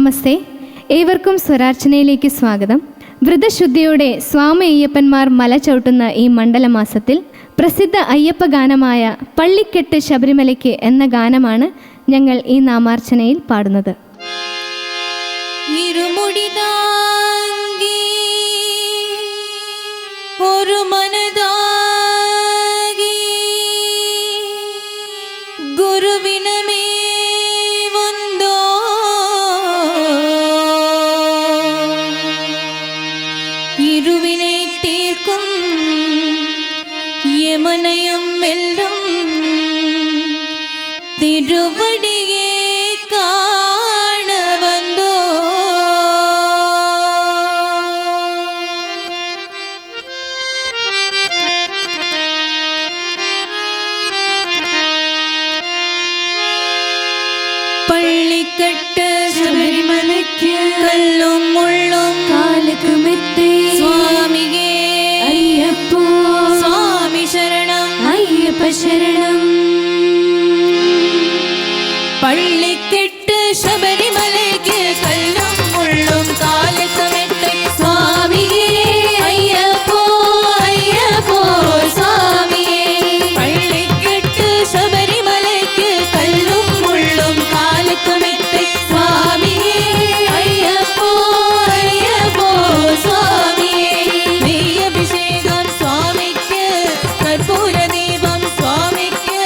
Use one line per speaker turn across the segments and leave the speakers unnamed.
നമസ്തേ, ഏവർക്കും സ്വരാർച്ചനയിലേക്ക് സ്വാഗതം. വ്രതശുദ്ധിയോടെ സ്വാമി അയ്യപ്പന്മാർ മല ചവിട്ടുന്ന ഈ മണ്ഡലമാസത്തിൽ പ്രസിദ്ധ അയ്യപ്പ ഗാനമായ പള്ളിക്കെട്ട് ശബരിമലയ്ക്ക് എന്ന ഗാനമാണ് ഞങ്ങൾ ഈ നാമാർച്ചനയിൽ പാടുന്നത്.
ഒരു മനതാകി ഗുരുവിനമേ വന്നോ ഇരുവിനെ തീർക്കും യമനയം എല്ലാം തിരുവടിയെ കാണ വന്നോ. പള്ളിക്കെട്ട് ശബരിമലയ്ക്ക് കല്ലും മുള്ളും കാലുക്ക് മെത്തേ സ്വാമിയേ അയ്യപ്പോ സ്വാമി ശരണം അയ്യപ്പ ശരണം. പള്ളിക്കെട്ട് ശബരിമലയ്ക്ക് കല്ലും മുള്ളും കാലുക്ക് മെത്തേ സ്വാമിയേ അയ്യപ്പോ അയ്യപ്പോ സ്വാമിയേ. പള്ളിക്കെട്ട് ശബരിമലയ്ക്ക് കല്ലും മുള്ളും കാലുക്ക് മെത്തേ സ്വാമിയേ അയ്യപ്പോ അയ്യപ്പോ സ്വാമിയേ. നെയ്യഭിഷേകം സ്വാമിക്ക് കർപ്പൂര ദീപം സ്വാമിക്ക്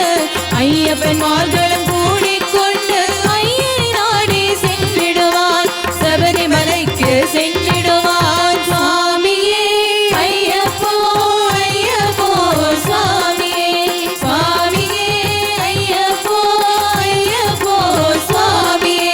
അയ്യപ്പന്മാർകളും കൂടിക്കൊണ്ട് അയ്യനാടി സെന്നിടുവാൻ ശബരിമലയ്ക്ക് സെന്നിടുവാൻ സ്വാമിയേ അയ്യപ്പോ അയ്യപ്പോ സ്വാമിയേ സ്വാമിയേ അയ്യപ്പോ അയ്യപ്പോ സ്വാമിയേ.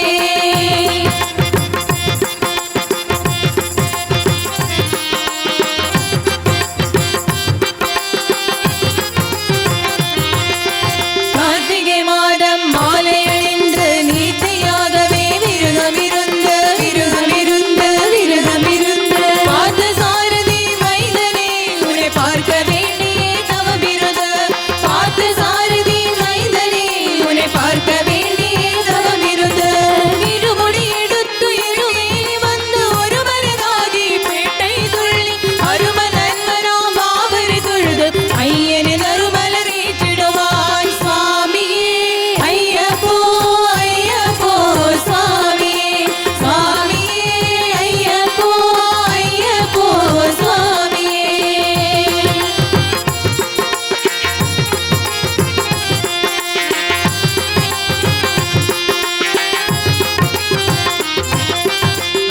കാർത്തികை மாதம் மாலையணிந்து நீத்தியாகவே விருகமிருந்து விருகமிருந்து விருகமிருந்து பார்த்த சாரதி மைந்தனே உன்னை பார்க்க வேண்டியே தவமிருது. பார்த்த சாரதி மைந்தனே உன்னை பார்க்க வேண்டியே தவமிருது. இருமுடி எடுத்து இருவேலி வந்து ஒரு மரதாகி பேட்டை துள்ளி அரும நன்மராம் பாவரி தொழுது ஐயனின் அருமலரேற்றிடுவாய் സ്വാമിയേ അയ്യപ്പോ അയ്യപ്പോ സ്വാമിയേ സ്വാമിയേ അയ്യപ്പോ അയ്യപ്പോ സ്വാമിയേ.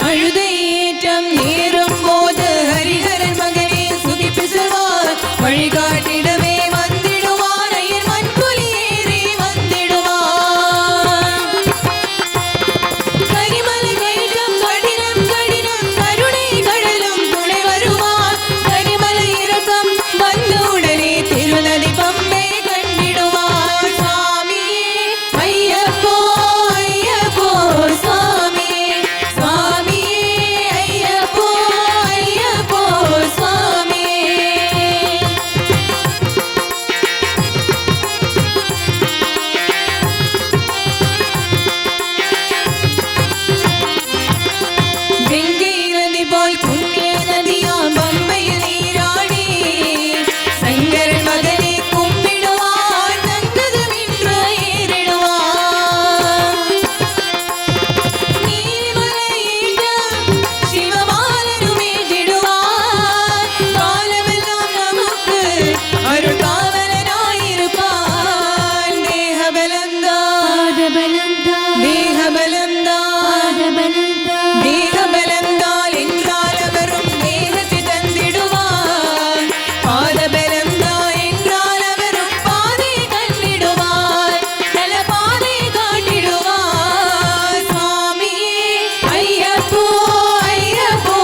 അഴുതയേറ്റം നേരുമ്പോത് ഹരിഹരൻ മകനെ സ്തുതിപ്പു ചൊല്ലുവാൻ വഴികാട്ടിടവേ വന്നിടുവാൻ അയ്യൻ മൺപുലിയേറി വന്നിടുവാൻ. കരിമല കയറ്റം കഠിനം കഠിനം കരുണை കടലും തുണை വരുവാൻ കരിമല ഇറക്കം വന്ന ഉടനെ തിരുനദി പമ്പെ കണ്ടിടുവാൻ സ്വാമിയേ അയ്യപ്പോ അയ്യപ്പോ സ്വാമിയേ സ്വാമിയേ അയ്യപ്പോ അയ്യപ്പോ സ്വാമിയേ. ഗംഗയിലതി പോൽ പുണ്യ നദിയാം പമ്പയിൽ നീരാടി ശങ്കരൻ മകനെ കുമ്പിടുവാൻ നന്ദകമിன்று ഏറിടുവാൻ. നീലിമലയേറ്റം ശിവമാലനുമേറ്റിടുവാൻ കാലമെല്ലാം നമുക്ക് അരുൾ കാവലനായിരിപ്പാൻ. ദേഹബലം ദാ ദേഹബലം ദാ ദേഹബലം താൽ என்றால் அவரும் தேகத்தை தந்திடுவார். பாதபலம் தான் என்றால் அவரும் பாதையை கண்டிடுவார். நல்ல பாதையை காட்டிடுவார். சுவாமியே ஐயப்போ ஐயப்போ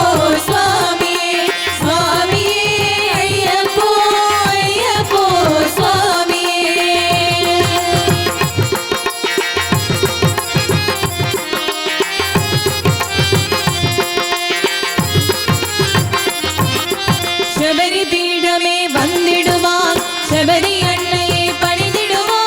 சுவாமியே சுவாமியே ஐயப்போ ஐயப்போ சுவாமியே. ശബരി പീഠമേ വന്നിടുവാൻ ശബരി അണ്ണയെ പണിതിടുവാൻ.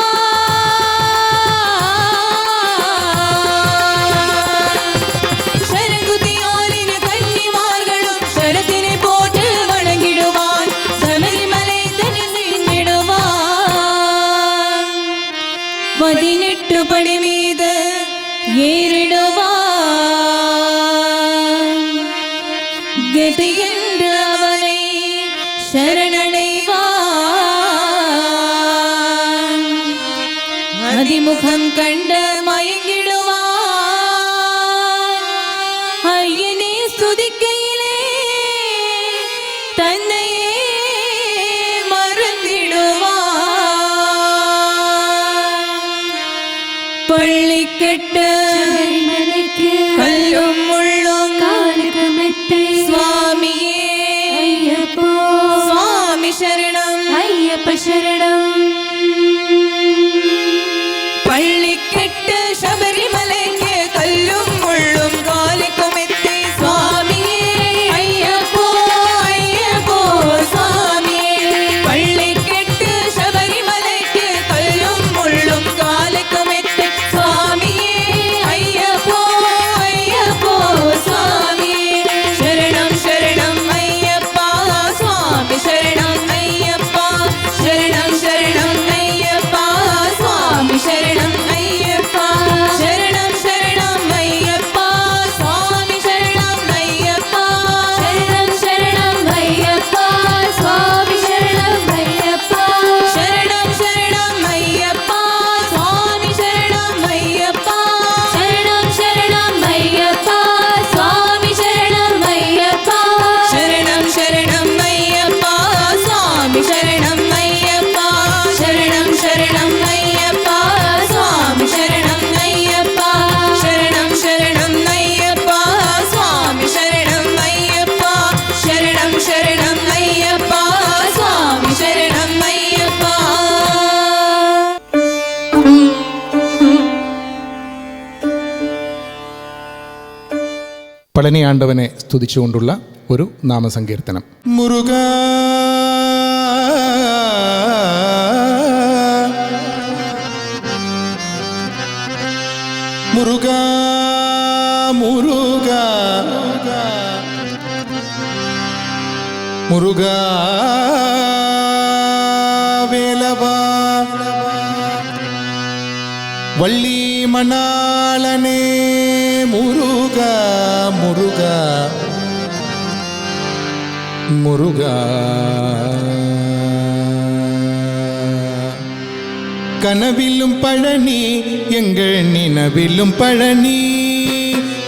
മുഖം കണ്ട് മയങ്ങിടുവാൻ അയ്യനെ സ്തുതിക്കയിലേ തന്നെയേ മറന്നിടുവാൻ പള്ളിക്കെട്ട് കല്ലും മുള്ളും സ്വാമിയേ അയ്യപ്പോ സ്വാമി ശരണം അയ്യപ്പ ശരണം പള്ളിക്കെട്ട് ശബരിമലയ്ക്ക് കല്ലും മുള്ളും കാലിക്കുമെത്തി സ്വാമിയേ അയ്യപ്പോ അയ്യപ്പോ സ്വാമിയേ പള്ളിക്കെട്ട് ശബരിമലയ്ക്ക് കല്ലും മുള്ളും കാലിക്കുമെത്തി സ്വാമിയേ അയ്യപ്പോ അയ്യപ്പോ സ്വാമിയേ ശരണം ശരണം അയ്യപ്പ സ്വാമി ശരണം അയ്യപ്പ ശരണം ശരണം അയ്യപ്പ സ്വാമി ശരണം അയ്യപ്പ ശരണം ശരണം അയ്യപ്പ സ്വാമി ശരണം അയ്യപ്പ ശരണം ശരണം അയ്യപ്പ സ്വാമി ശരണം അയ്യപ്പ ശരണം ശരണം അയ്യപ്പ സ്വാമി ശരണം അയ്യപ്പ ശരണം ശരണം അയ്യപ്പ സ്വാമി ശരണം അയ്യപ്പ ശരണം ശരണം അയ്യപ്പ സ്വാമി ശരണം അയ്യപ്പ ശരണം ശരണം അയ്യപ്പ സ്വാമി ശരണം അയ്യപ്പ ശരണം ശരണം അയ്യപ്പ സ്വാമി ശരണം അയ്യപ്പ ശരണം ശരണം അയ്യപ്പ സ്വാമി ശരണം അയ്യപ്പ
പളനി ആണ്ടവനെ സ്തുതിച്ചുകൊണ്ടുള്ള ഒരു നാമസങ്കീർത്തനം. മുരുക മുരുക മുരുക മുരുക വേലവാ വള്ളി മണാളനേ മുരുക മുരുക മുരുക കനവിലും പഴനി എങ്കൾ നിനവിലും പഴനി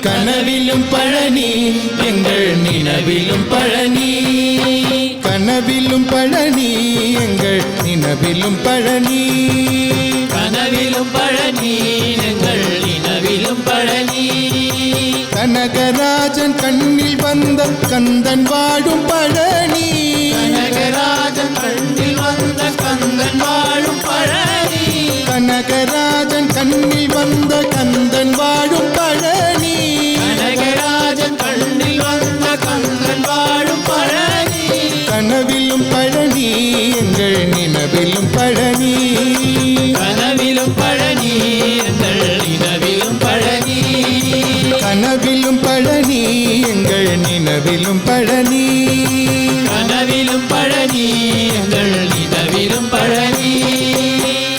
കനവിലും പഴനി എങ്കൾ നിനവിലും പഴനി കനവിലും പഴനി എങ്കൾ നിനവിലും പഴനി
കനവിലും പഴനി ഞങ്ങൾ നിലവിലും പഴനി
കനകരാജൻ കണ്ണിൽ വന്ന കന്ദൻ വാഴും പഴനി
കനകരാജൻ കണ്ണിൽ വന്ന കന്ദൻ വാഴും പഴനി
കനകരാജൻ കണ്ണിൽ വന്ന കന്ദൻ വാഴും പഴനി
കനകരാജൻ കണ്ണിൽ വന്ന കന്ദൻ വാഴും പഴനി
കനവിലും പഴനി എങ്കൾ നിനവിലും പഴനി
കനവിലും പഴനി ഞങ്ങൾ നിലവിലും പഴനി
കനവിലും പഴനി എങ്കൾ നിനവിലും പഴനി
കനവിലും പഴനി ഞങ്ങൾ നിലവിലും പഴനി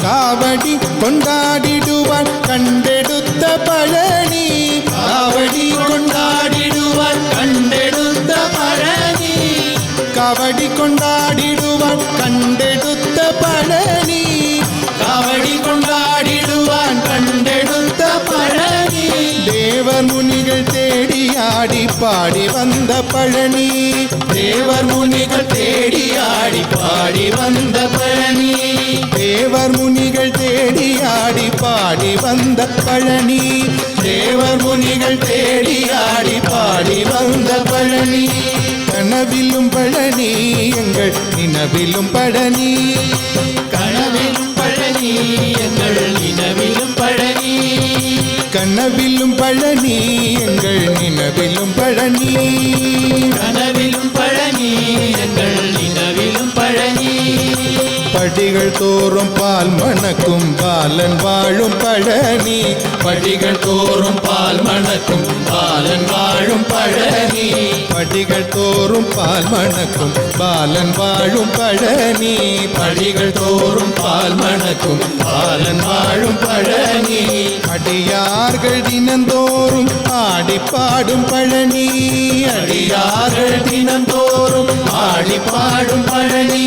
കാവടി കൊണ്ടാടിടുവാൻ കണ്ടെടുത്ത പഴനി കാവടി
കൊണ്ടാടിടുവാൻ കണ്ടെടുത്ത പഴനി
കാവടി കൊണ്ടാടിടുവാൻ കണ്ടെടുത്ത പഴനി
കാവടി കൊണ്ടാടിടുവാൻ കണ്ടെടുത്ത പഴനി
ദേവർ മുനികൾ തേടിയാടി പാടി വന്ന പഴനി
ദേവർ മുനികൾ തേടിയാടി പാടി വന്ന പഴനി
ദേവർ മുനികൾ തേടിയാടി പാടി വന്ന പഴനി
ദേവർ മുനികൾ തേടിയാടി പാടി വന്ന പഴനി
കനവിലും പഴനി എങ്കൾ നിനവിലും പഴനി
കനവിലും പഴനി ഞങ്ങൾ നിലവിലും പഴനി
കനവിലും പഴനി എങ്കൾ നിനവിലും പഴനി
കനവിലും പഴനി ഞങ്ങൾ നിലവിലും പഴനി
പടികൾ തോറും പാൽ മണക്കും ബാലൻ വാഴും പഴനി
പടികൾ തോറും പാൽ മണക്കും ബാലൻ വാഴും പഴനി
പടികൾ തോറും പാൽ മണക്കും ബാലൻ വാഴും പഴനി
പടികൾ തോറും പാൽ മണക്കും ബാലൻ വാഴും പഴനി
അടിയാർകൾ ദിനംതോറും ആടിപ്പാടും പഴനി
അടിയാറുകൾ ദിനം തോറും ആടിപ്പാടും പഴനി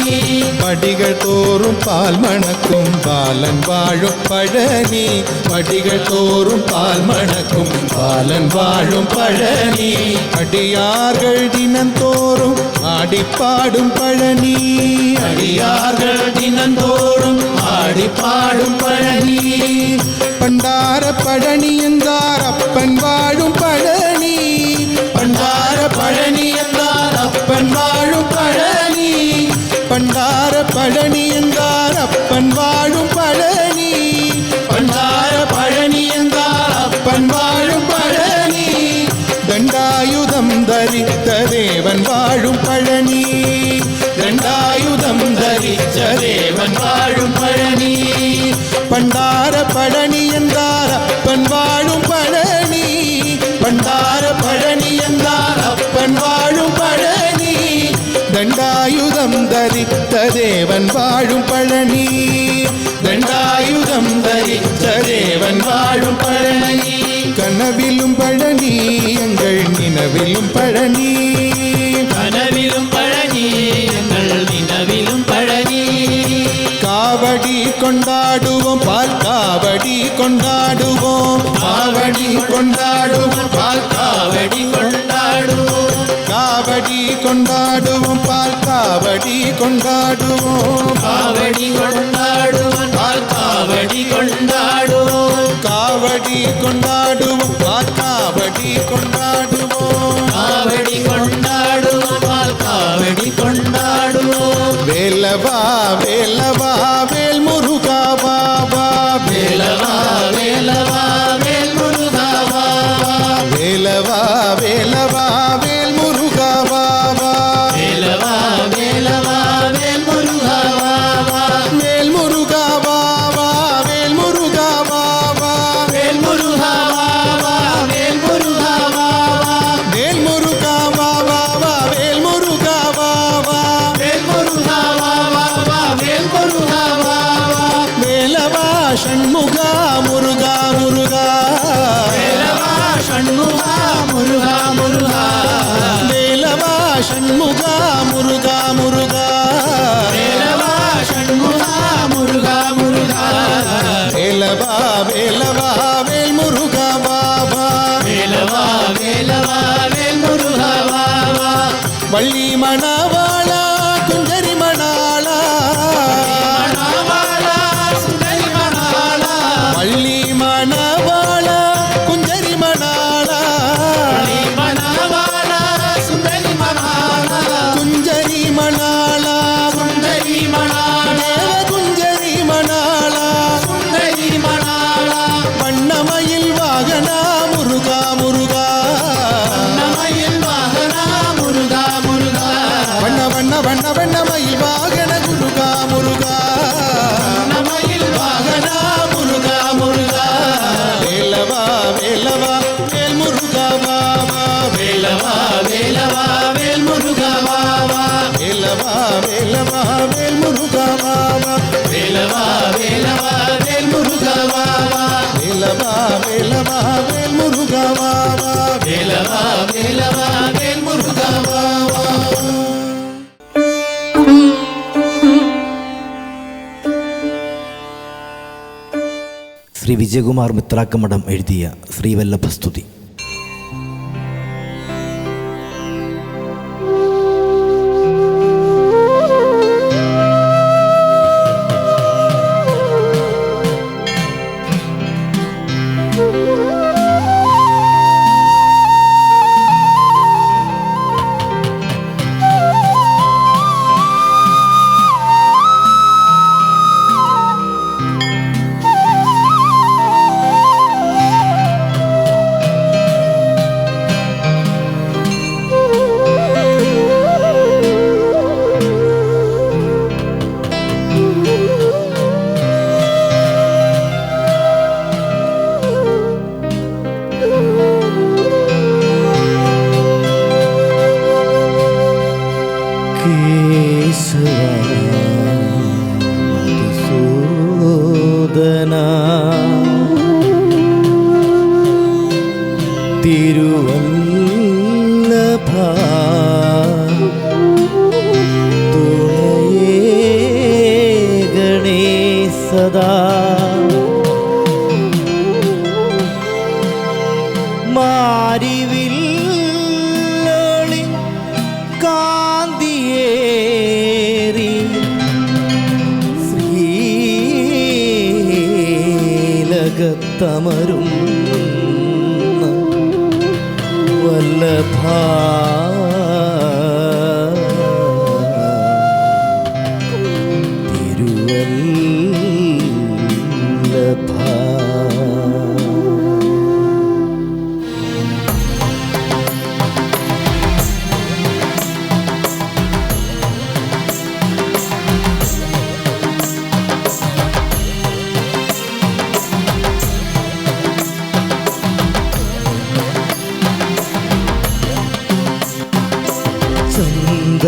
പടികൾ തോറും പാൽ മണക്കും ബാലൻ വാഴും പഴനി. പടികൾ തോറും പാൽ മണക്കും ബാലൻ വാഴും പഴനി. അടിയാർകൾ ദിനം തോറും ആടിപ്പാടും പഴനി. അടിയാർകൾ ദിനം തോറും ആടിപ്പാടും പഴനി. പണ്ടാര പഴനി എന്താറപ്പൻ വാഴും പഴനി. പണ്ടാര പഴനി എന്താറപ്പൻ വാഴും പഴനി. പണ്ടാര പഴനി എന്താറപ്പൻ വാഴും പഴനി. പണ്ടാര പഴനി എന്താറപ്പൻ വാഴും പഴനി. ദണ്ഡായുധം ധരിച്ച ദേവൻ വാഴും പഴനി. ദണ്ഡായുധം ധരിച്ച ദേവൻ വാഴും പഴനി. പണ്ടാര പഴനി എന്താറപ്പൻ വാഴും പഴനി. പണ്ടാര പഴനി എന്താറപ്പൻ വാഴും പഴനി. ദണ്ഡായുധം ധരിച്ച ദേവൻ വാഴും പഴനി. ദണ്ഡായുധം ധരിച്ച ദേവൻ വാഴും പഴനി. കനവിലും പഴനി എങ്കൾ നിലവിലും പഴനി.
കനവിലും പഴനി ഞങ്ങൾ നിലവിലും പഴനി.
കാവടി കൊണ്ടാടുவோம் പാൽ കാവടി കൊണ്ടാടുவோம். കാവടി കൊണ്ടാടുவோம் പാൽ കാവടി കൊണ്ടാടുவோം. കാവടി കൊണ്ടാടുவோம் പാൽ കാവടി കൊണ്ടാടുவோம்.
കാവടി കൊണ്ടാടുവാൻ പാൽ കാവടി കൊണ്ടാടുവോം.
കാവടി കൊണ്ടാടുவோம் പാൽ കാവടി കൊണ്ടാടുவோம்.
കാവടി കൊണ്ടാടുവാൻ പാൽ കാവടി കൊണ്ടാടുവോം.
വേലവാ വേലവാ വേൽ മുരുകാ വാവാ.
വേലവാ വേലവാ വേൽ മുരുകാ വാവാ.
വേലവാ വേലവാ വേൽ മുരുകാ വാവാ.
വേലവാ വേലവാ വേൽ മുരുകാ വാവാ.
വേൽ മുരുകാ വാവാ. വേൽ മുരുകാ വാവാ.
വേൽ മുരുകാ വാവാ. വേൽ മുരുകാ വാവാ.
വേൽ മുരുകാ വാവാ. വേൽ മുരുകാ വാവാ.
വേൽ മുരുകാ വാവാ. വേൽ മുരുകാ വാവാ.
വേലവാ ഷൺമുഖാ മുരുകാ മുരുകാ.
വേലവാ ഷൺമുഖാ മുരുകാ മുരുകാ.
വേലവാ ഷൺമുഖാ മുരുകാ മുരുകാ.
വേലവാ ഷൺമുഖാ മുരുകാ മുരുകാ.
വേലവാ വേലവാ വേൽ മുരുകാ വാവാ.
വേലവാ വേലവാ വേൽ മുരുകാ വാവാ.
വള്ളി മണവാള കുഞ്ചരി മണാള.
മണവാള സുന്ദരി മണവാള.
വള്ളി മണവാള കുഞ്ചരി മണാള.
മണവാള സുന്ദരി മണവാള.
കുഞ്ചരി മണാള.
സുന്ദരി മണവാള.
കുഞ്ചരി മണാള.
സുന്ദരി മണവാള.
വണ്ണമയിൽ വാഹന മുരുകാ മുരുകാ.
നമ്മയിൽ വാഹന മുരുകാ മുരുകാ.
വണ്ണ വണ്ണ വണ്ണ വണ്ണമയിൽ വാഹന മുരുകാ മുരുകാ.
നമ്മയിൽ വാഹന മുരുകാ മുരുകാ.
വേലവാ വേലവാ വേൽ മുരുകാ വാവാ.
വേലവാ വേലവാ വേൽ മുരുകാ വാവാ.
വേലവാ വേലവാ വേൽ മുരുകാ വാവാ.
വേലവാ വേലവാ വേൽ മുരുകാ വാവാ.
വേലവാ വേലവാ വേൽ മുരുകാ വാവാ.
വേലവാ വേലവാ വേൽ മുരുകാ വാവാ.
ശ്രീ വിജയകുമാർ മിത്രാക്കമഠം എഴുതിയ ശ്രീവല്ലഭസ്തുതി.
മധുസൂദന തിരുവല്ലഭ തുണയേ
സ്വർഗത്തമരും വല്ലഭ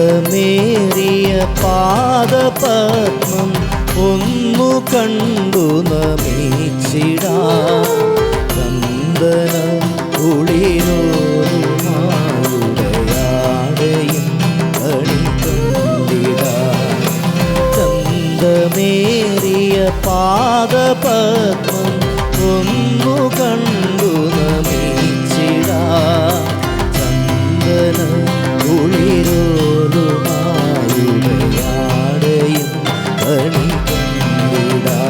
ചന്തമേറിയ പാദപത്മം ഒന്നു കണ്ടു നമിച്ചിടാം. ചന്ദന കുളിരോടുമായുടയാടയും കണികണ്ടിടാം. ചന്തമേറിയ പാദപത്മം ഒന്നു കണ്ടു നമിച്ചിടാം. ചന്ദന കുളിരോടുമായുടയാടയും കണികണ്ടിടാം.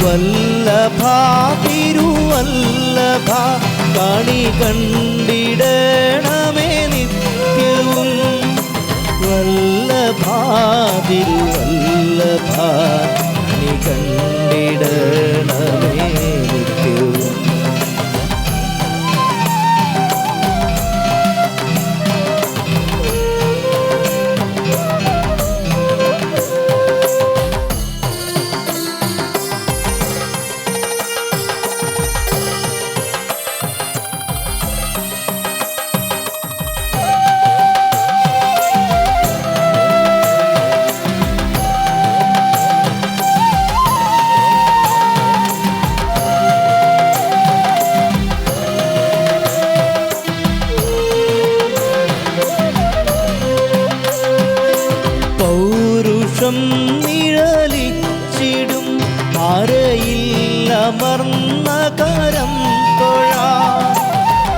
വല്ലഭ തിരുവല്ലഭ കണി കണ്ടിടണമേ നിത്യവും. വല്ലഭ തിരുവല്ലഭ കണി കണ്ടിടണമേ നിത്യവും. പൗരുഷം നിഴലിച്ചിടും അരയിൽ അമർന്ന കരം തൊഴാം.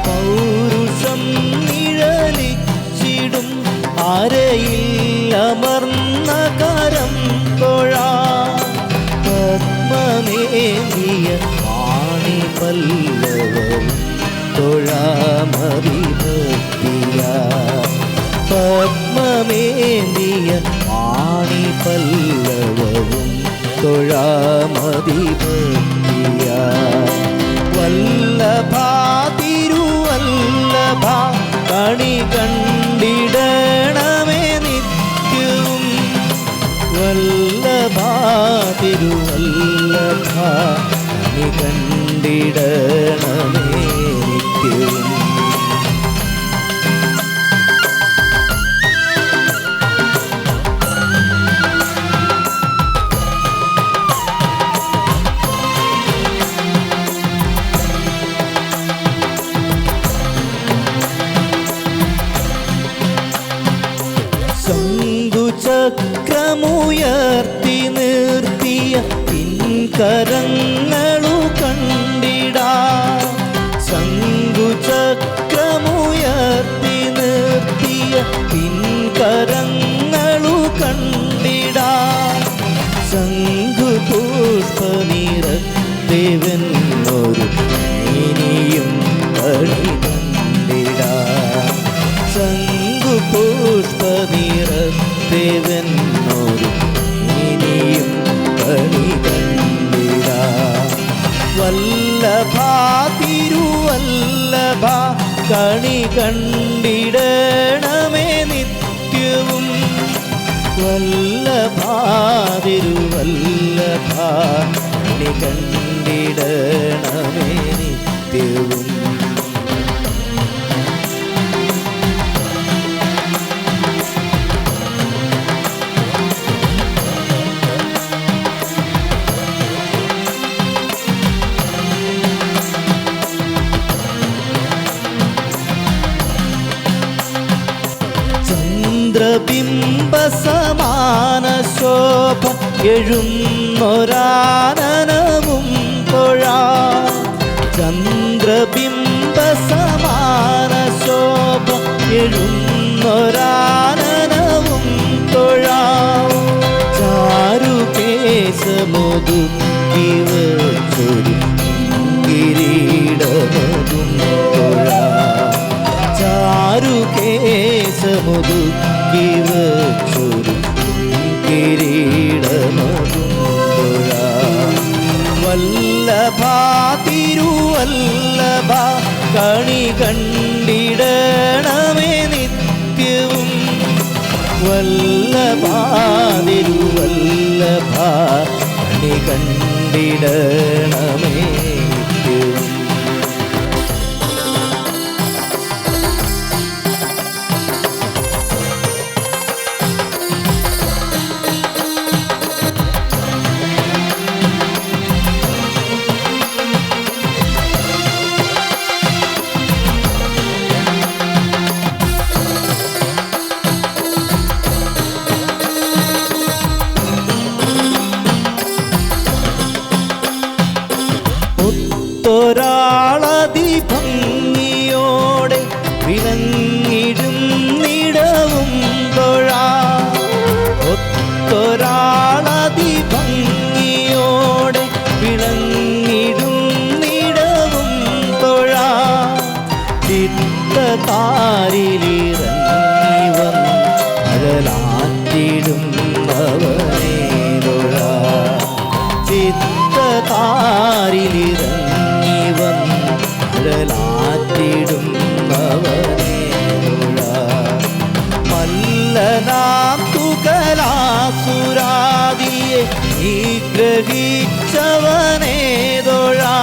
പൗരുഷം നിഴലിച്ചിടും അരയിൽ അമർന്ന കരം തൊഴാം. പത്മനേന്ദിയ വാണി പല്ലവം തൊഴാമതിഭക്തിയ. പത്മമേന്ദിയ വാണി പല്ലവവും തൊഴാമതിഭക്തിയ. വല്ലഭ തിരുവല്ലഭ കണി കണ്ടിടണമേ നിത്യവും. വല്ലഭ തിരുവല്ലഭ കണി കണ്ടിടണമേ നിത്യവും. ശംഖുചക്രമുയർത്തി നിർത്തിയ പിൻകരങ്ങളു കണ്ടിടാം. ശംഖുചക്രമുയർത്തി നിർത്തിയ പിൻകരങ്ങളു കണ്ടിടാം. ശംഖുപുഷ്പനിറത്തേവെന്നൊരു ഇനിയും കണി കണ്ടിടാം. ശംഖുപുഷ്പനിറത്തേവെന്നൊരു ഇനിയും കണി കണ്ടിടാം. വല്ലഭ തിരുവല്ലഭ കണി കണ്ടിടണമേ നിത്യവും. വല്ലഭ തിരുവല്ലഭ കണി കണ്ടിടണമേ നിത്യവും. ചന്ദ്രബിംബസമാന ശോഭ എഴുന്നൊരാനനവും തൊഴാം. ചന്ദ്രബിംബസമാന ശോഭ എഴുന്നൊരാനനവും തൊഴാം. ചാരുകേശമൊതുക്കി വച്ചൊരു തിരുവല്ലഭ കണി കണ്ടിടണമേ നിത്യവും വല്ലഭ തിരുവല്ലഭ കണി കണ്ടിടണമേ നിത്യവും. ഭംഗിയോടെ വിളങ്ങിടും നിടവും തൊഴാ ഭംഗിയോടെ വിളങ്ങിടും നിടവും തൊഴാ ചിത്തതാരിലിറങ്ങി വന്ന് അകലാറ്റിടും അവനെ തൊഴാ ചിത്തതാരിലിറങ്ങി വന്ന് അകലാറ്റിടും അവനെ തൊഴാ മല്ലനാം തുകലാസുരാദിയെ നിഗ്രഹിച്ചവനെ തൊഴാ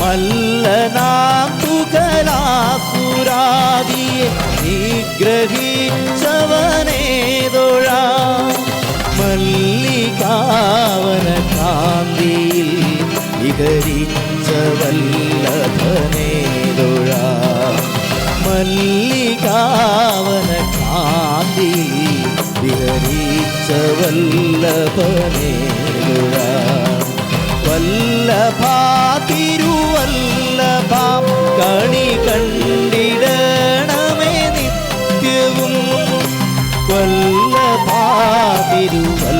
മല്ലനാം തുകലാസുരാദിയെ നിഗ്രഹിച്ചവനെ തൊഴാ മല്ലികാവന കാന്തിയിൽ വിഹരിച്ച വല്ലഭനെ തൊഴാ മല്ലികാവന കാന്തിയിൽ വിഹരിച്ച വല്ലഭനെ തൊഴാ വല്ലഭ തിരുവല്ലഭ കണി കണ്ടിടണമേ നിത്യവും വല്ലഭ തിരുവല്ലഭ